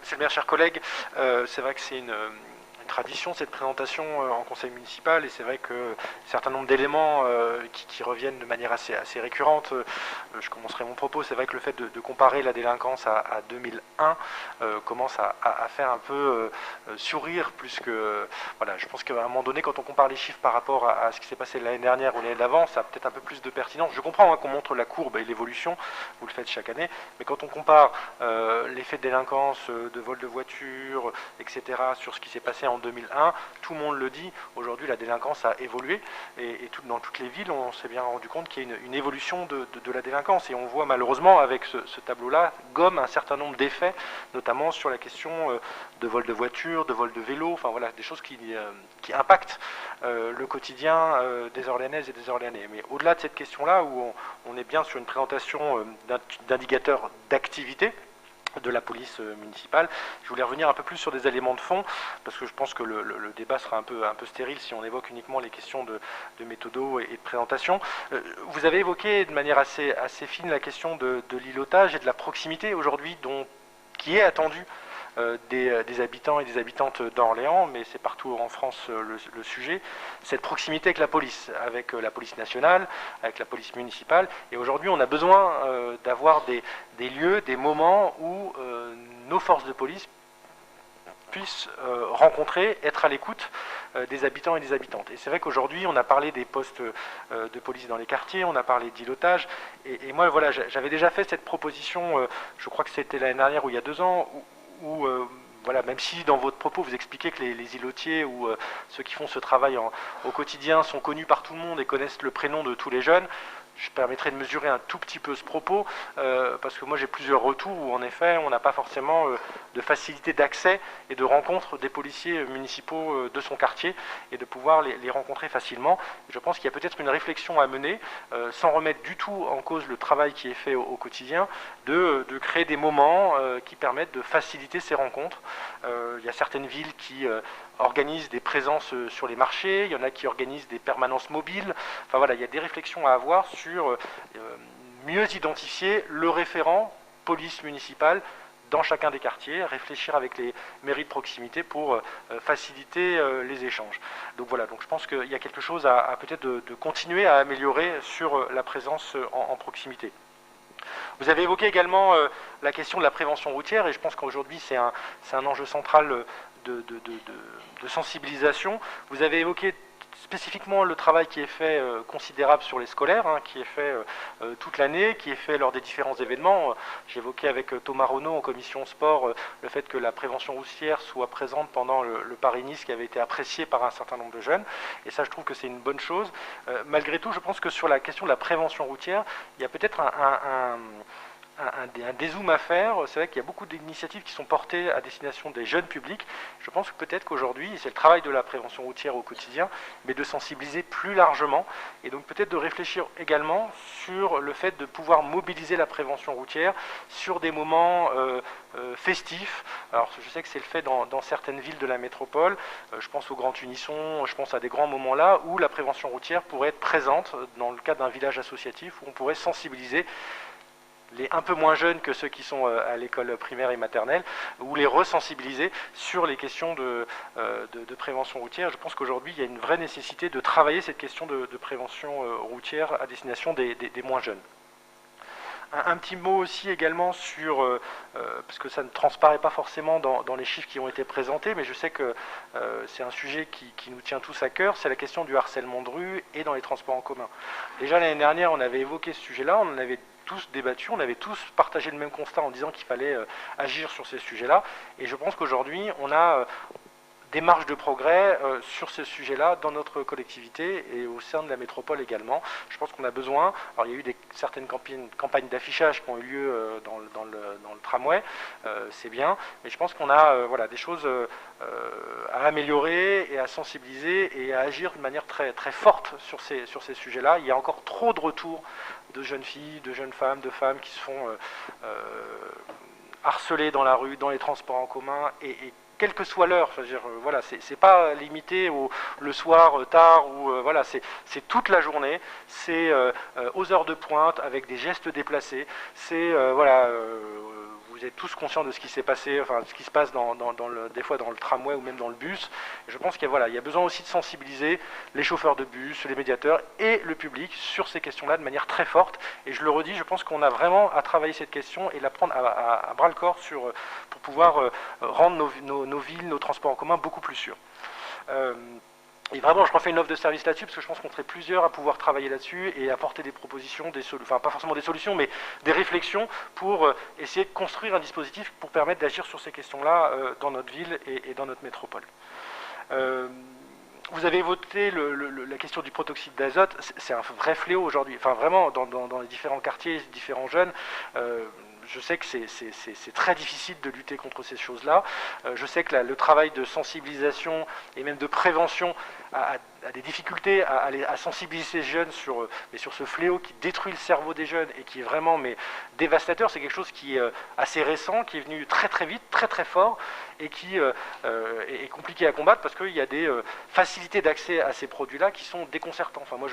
Monsieur le maire, chers collègues, c'est vrai que c'est une tradition cette présentation en conseil municipal et c'est vrai que un certain nombre d'éléments qui reviennent de manière assez récurrente. Je commencerai mon propos, c'est vrai que le fait de comparer la délinquance à 2001 commence à faire un peu sourire plus que... Voilà, je pense qu'à un moment donné, quand on compare les chiffres par rapport à ce qui s'est passé l'année dernière ou l'année d'avant, ça a peut-être un peu plus de pertinence. Je comprends qu'on montre la courbe et l'évolution, vous le faites chaque année, mais quand on compare l'effet de délinquance, de vol de voiture, etc., sur ce qui s'est passé en 2001, tout le monde le dit, aujourd'hui la délinquance a évolué et dans toutes les villes on s'est bien rendu compte qu'il y a une évolution de la délinquance et on voit malheureusement avec ce tableau-là gomme un certain nombre d'effets, notamment sur la question de vol de voiture, de vol de vélo, enfin voilà, des choses qui impactent le quotidien des Orléanaises et des Orléanais. Mais au-delà de cette question-là, où on est bien sur une présentation d'indicateurs d'activité de la police municipale. Je voulais revenir un peu plus sur des éléments de fond, parce que je pense que le débat sera un peu stérile si on évoque uniquement les questions de méthodo et de présentation. Vous avez évoqué de manière assez fine la question de l'îlotage et de la proximité aujourd'hui qui est attendue des habitants et des habitantes d'Orléans, mais c'est partout en France le sujet, cette proximité avec la police nationale, avec la police municipale. Et aujourd'hui, on a besoin d'avoir des lieux, des moments où nos forces de police puissent rencontrer, être à l'écoute des habitants et des habitantes. Et c'est vrai qu'aujourd'hui, on a parlé des postes de police dans les quartiers, on a parlé d'îlotage, et moi, voilà, j'avais déjà fait cette proposition, je crois que c'était l'année dernière ou il y a 2 ans, où voilà, même si dans votre propos vous expliquez que les îlotiers ou ceux qui font ce travail au quotidien sont connus par tout le monde et connaissent le prénom de tous les jeunes, je permettrai de mesurer un tout petit peu ce propos, parce que moi j'ai plusieurs retours où en effet on n'a pas forcément de facilité d'accès et de rencontre des policiers municipaux de son quartier et de pouvoir les rencontrer facilement. Je pense qu'il y a peut-être une réflexion à mener, sans remettre du tout en cause le travail qui est fait au quotidien, de créer des moments qui permettent de faciliter ces rencontres. Il y a certaines villes qui organisent des présences sur les marchés, il y en a qui organisent des permanences mobiles. Enfin voilà, il y a des réflexions à avoir sur mieux identifier le référent police municipale dans chacun des quartiers, réfléchir avec les mairies de proximité pour faciliter les échanges. Donc voilà, donc je pense qu'il y a quelque chose à peut-être de continuer à améliorer sur la présence en proximité. Vous avez évoqué également la question de la prévention routière et je pense qu'aujourd'hui c'est un enjeu central de sensibilisation. Vous avez évoqué spécifiquement le travail qui est fait considérable sur les scolaires, qui est fait toute l'année, qui est fait lors des différents événements. J'évoquais avec Thomas Renaud en commission sport le fait que la prévention routière soit présente pendant le Paris-Nice qui avait été apprécié par un certain nombre de jeunes. Et ça, je trouve que c'est une bonne chose. Malgré tout, je pense que sur la question de la prévention routière, il y a peut-être un dézoom à faire. C'est vrai qu'il y a beaucoup d'initiatives qui sont portées à destination des jeunes publics. Je pense que peut-être qu'aujourd'hui, c'est le travail de la prévention routière au quotidien, mais de sensibiliser plus largement et donc peut-être de réfléchir également sur le fait de pouvoir mobiliser la prévention routière sur des moments festifs. Alors je sais que c'est le fait dans certaines villes de la métropole, je pense au Grand Unisson, je pense à des grands moments là où la prévention routière pourrait être présente dans le cadre d'un village associatif où on pourrait sensibiliser les un peu moins jeunes que ceux qui sont à l'école primaire et maternelle, ou les resensibiliser sur les questions de prévention routière. Je pense qu'aujourd'hui, il y a une vraie nécessité de travailler cette question de prévention routière à destination des moins jeunes. Un petit mot aussi également sur, parce que ça ne transparaît pas forcément dans les chiffres qui ont été présentés, mais je sais que c'est un sujet qui nous tient tous à cœur, c'est la question du harcèlement de rue et dans les transports en commun. Déjà l'année dernière, on avait évoqué ce sujet-là, on en avait tous débattu, on avait tous partagé le même constat en disant qu'il fallait agir sur ces sujets-là, et je pense qu'aujourd'hui, on a des marges de progrès sur ce sujet-là dans notre collectivité et au sein de la métropole également. Je pense qu'on a besoin, alors il y a eu certaines campagnes d'affichage qui ont eu lieu dans le tramway, c'est bien, mais je pense qu'on a voilà, des choses à améliorer et à sensibiliser et à agir de manière très, très forte sur ces sujets-là. Il y a encore trop de retours de jeunes filles, de jeunes femmes, de femmes qui se font harceler dans la rue, dans les transports en commun, et quelle que soit l'heure, voilà, c'est pas limité le soir tard ou voilà, c'est toute la journée, c'est aux heures de pointe avec des gestes déplacés, c'est voilà, vous êtes tous conscients de ce qui s'est passé, enfin ce qui se passe des fois dans le tramway ou même dans le bus. Et je pense qu'il y a besoin aussi de sensibiliser les chauffeurs de bus, les médiateurs et le public sur ces questions-là de manière très forte. Et je le redis, je pense qu'on a vraiment à travailler cette question et la prendre à bras le corps pour pouvoir rendre nos villes, nos transports en commun beaucoup plus sûrs. Et vraiment, je refais une offre de service là-dessus parce que je pense qu'on serait plusieurs à pouvoir travailler là-dessus et apporter des propositions, enfin pas forcément des solutions, mais des réflexions pour essayer de construire un dispositif pour permettre d'agir sur ces questions-là dans notre ville et dans notre métropole. Vous avez évoqué la question du protoxyde d'azote, c'est un vrai fléau aujourd'hui, enfin vraiment dans les différents quartiers, différents jeunes. Je sais que c'est très difficile de lutter contre ces choses-là. Je sais que le travail de sensibilisation et même de prévention a des difficultés à sensibiliser les jeunes sur ce fléau qui détruit le cerveau des jeunes et qui est vraiment dévastateur. C'est quelque chose qui est assez récent, qui est venu très très vite, très très fort et qui est compliqué à combattre parce qu'il y a des facilités d'accès à ces produits-là qui sont déconcertants. Enfin, moi,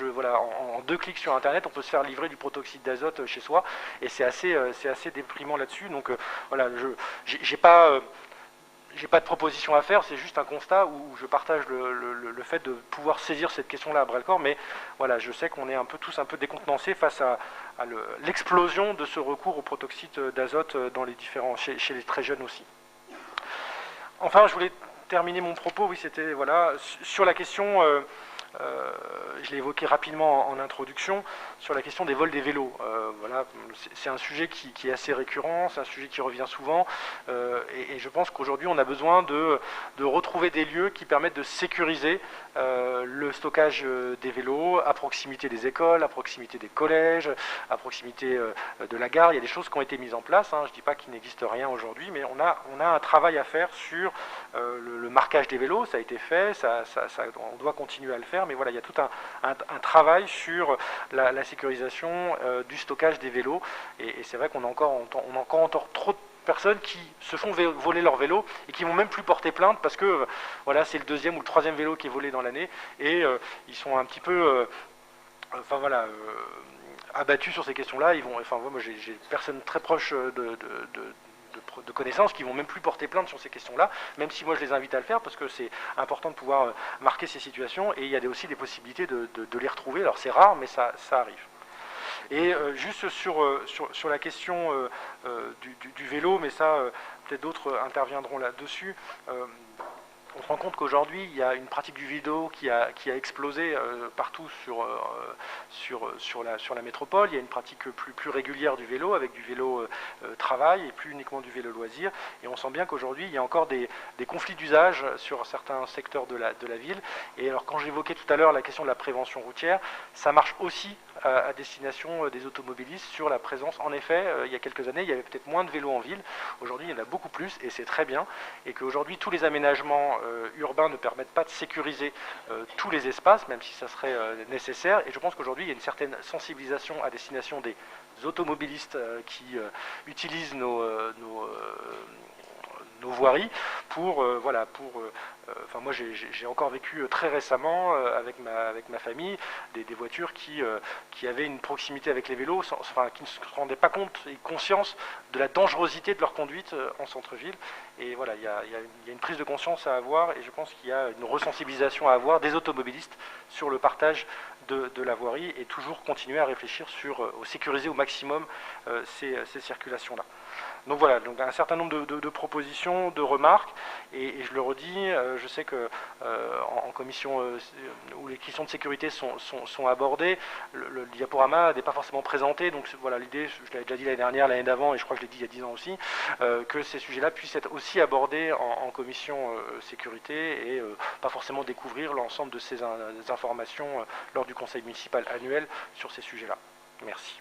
en 2 clics sur Internet, on peut se faire livrer du protoxyde d'azote chez soi et c'est assez déprimant là-dessus. Donc voilà, j'ai pas de proposition à faire, c'est juste un constat où je partage le fait de pouvoir saisir cette question-là à bras-le-corps, mais voilà, je sais qu'on est tous un peu décontenancés face à l'explosion de ce recours au protoxyde d'azote chez les très jeunes aussi. Enfin, je voulais terminer mon propos, oui, c'était sur la question, je l'ai évoqué rapidement en introduction, sur la question des vols des vélos. C'est un sujet qui est assez récurrent, c'est un sujet qui revient souvent, et je pense qu'aujourd'hui on a besoin de retrouver des lieux qui permettent de sécuriser le stockage des vélos à proximité des écoles, à proximité des collèges, à proximité de la gare. Il y a des choses qui ont été mises en place, je ne dis pas qu'il n'existe rien aujourd'hui, mais on a un travail à faire sur le marquage des vélos, ça a été fait, on doit continuer à le faire, mais voilà, il y a tout un travail sur la sécurisation du stockage des vélos, et c'est vrai qu'on a encore trop de personnes qui se font voler leur vélo et qui vont même plus porter plainte parce que c'est le 2e ou le 3e vélo qui est volé dans l'année et ils sont un petit peu abattus sur ces questions-là. Moi j'ai personnes très proches de connaissances qui vont même plus porter plainte sur ces questions-là, même si moi je les invite à le faire parce que c'est important de pouvoir marquer ces situations et il y a aussi des possibilités de les retrouver. Alors c'est rare, mais ça arrive. Et juste sur la question du vélo, mais ça, peut-être d'autres interviendront là-dessus, on se rend compte qu'aujourd'hui, il y a une pratique du vélo qui a explosé partout sur la métropole. Il y a une pratique plus régulière du vélo, avec du vélo travail et plus uniquement du vélo loisir. Et on sent bien qu'aujourd'hui, il y a encore des conflits d'usage sur certains secteurs de la ville. Et alors, quand j'évoquais tout à l'heure la question de la prévention routière, ça marche aussi à destination des automobilistes sur la présence. En effet, il y a quelques années, il y avait peut-être moins de vélos en ville. Aujourd'hui, il y en a beaucoup plus et c'est très bien. Et qu'aujourd'hui, tous les aménagements urbains ne permettent pas de sécuriser tous les espaces, même si ça serait nécessaire. Et je pense qu'aujourd'hui, il y a une certaine sensibilisation à destination des automobilistes qui utilisent nos voiries moi j'ai encore vécu très récemment avec ma famille des voitures qui avaient une proximité avec les vélos qui ne se rendaient pas compte et conscience de la dangerosité de leur conduite en centre-ville. Et voilà, il y a une prise de conscience à avoir et je pense qu'il y a une resensibilisation à avoir des automobilistes sur le partage de la voirie et toujours continuer à réfléchir sur sécuriser au maximum ces circulations-là. Donc voilà, donc un certain nombre de propositions, de remarques, et je le redis, je sais que en commission où les questions de sécurité sont abordées, le diaporama n'est pas forcément présenté, donc voilà, l'idée, je l'avais déjà dit l'année dernière, l'année d'avant, et je crois que je l'ai dit il y a 10 ans aussi, que ces sujets-là puissent être aussi abordés en commission sécurité, et pas forcément découvrir l'ensemble de ces informations lors du conseil municipal annuel sur ces sujets-là. Merci.